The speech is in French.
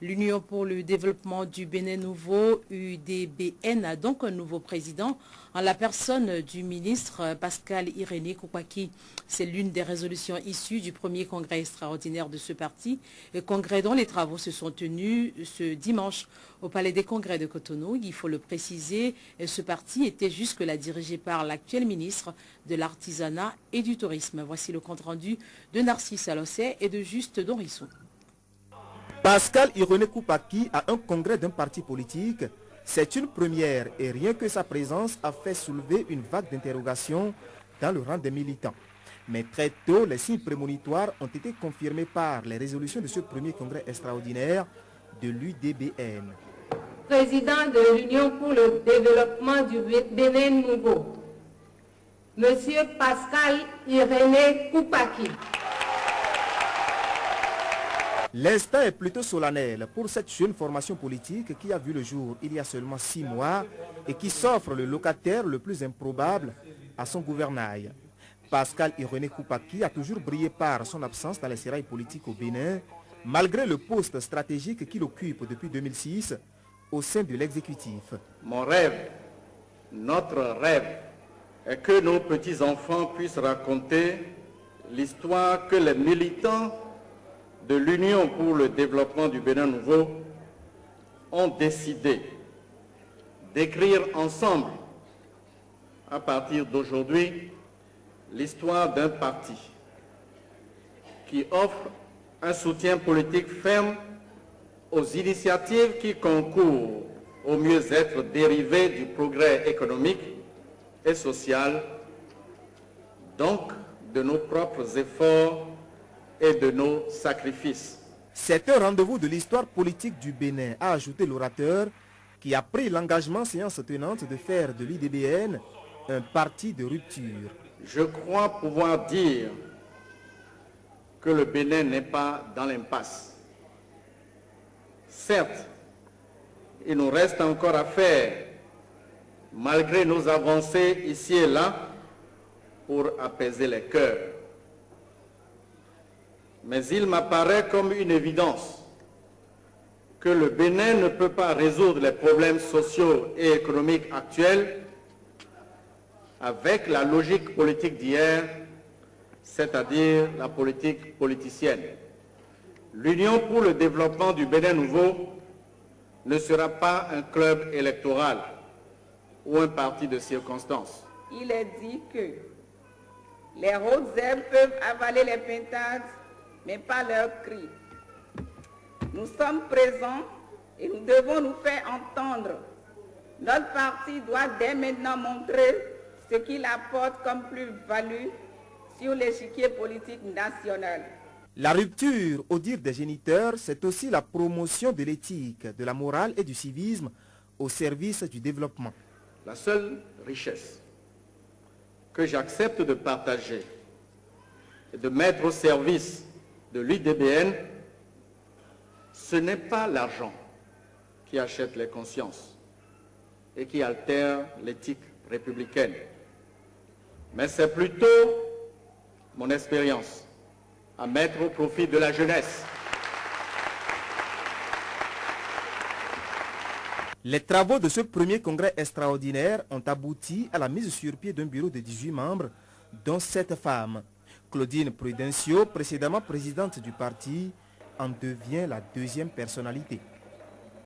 L'Union pour le développement du Bénin nouveau, UDBN, a donc un nouveau président en la personne du ministre Pascal Irénée Koupaki. C'est l'une des résolutions issues du premier congrès extraordinaire de ce parti, congrès dont les travaux se sont tenus ce dimanche au Palais des Congrès de Cotonou. Il faut le préciser, ce parti était jusque-là dirigé par l'actuel ministre de l'Artisanat et du Tourisme. Voici le compte-rendu de Narcisse Alossé et de Juste Dorisson. Pascal Irénée Koupaki a un congrès d'un parti politique. C'est une première et rien que sa présence a fait soulever une vague d'interrogations dans le rang des militants. Mais très tôt, les signes prémonitoires ont été confirmés par les résolutions de ce premier congrès extraordinaire de l'UDBN. Président de l'Union pour le développement du Bénin nouveau, Monsieur Pascal Irénée Koupaki. L'instant est plutôt solennel pour cette jeune formation politique qui a vu le jour il y a seulement 6 mois et qui s'offre le locataire le plus improbable à son gouvernail. Pascal Irénée Koupaki a toujours brillé par son absence dans les sérails politiques au Bénin, malgré le poste stratégique qu'il occupe depuis 2006 au sein de l'exécutif. Mon rêve, notre rêve, est que nos petits-enfants puissent raconter l'histoire que les militants de l'Union pour le développement du Bénin nouveau ont décidé d'écrire ensemble, à partir d'aujourd'hui, l'histoire d'un parti qui offre un soutien politique ferme aux initiatives qui concourent au mieux-être dérivé du progrès économique et social, donc de nos propres efforts et de nos sacrifices. C'est un rendez-vous de l'histoire politique du Bénin, a ajouté l'orateur, qui a pris l'engagement séance tenante de faire de l'UDBN un parti de rupture. Je crois pouvoir dire que le Bénin n'est pas dans l'impasse. Certes, il nous reste encore à faire, malgré nos avancées ici et là, pour apaiser les cœurs. Mais il m'apparaît comme une évidence que le Bénin ne peut pas résoudre les problèmes sociaux et économiques actuels avec la logique politique d'hier, c'est-à-dire la politique politicienne. L'Union pour le développement du Bénin nouveau ne sera pas un club électoral ou un parti de circonstance. Il est dit que les hautes herbes peuvent avaler les pintades, mais pas leurs cris. Nous sommes présents et nous devons nous faire entendre. Notre parti doit dès maintenant montrer ce qu'il apporte comme plus-value sur l'échiquier politique national. La rupture, au dire des géniteurs, c'est aussi la promotion de l'éthique, de la morale et du civisme au service du développement. La seule richesse que j'accepte de partager et de mettre au service de l'UDBN, ce n'est pas l'argent qui achète les consciences et qui altère l'éthique républicaine, mais c'est plutôt mon expérience à mettre au profit de la jeunesse. Les travaux de ce premier congrès extraordinaire ont abouti à la mise sur pied d'un bureau de 18 membres, dont 7 femmes. Claudine Prudencio, précédemment présidente du parti, en devient la deuxième personnalité.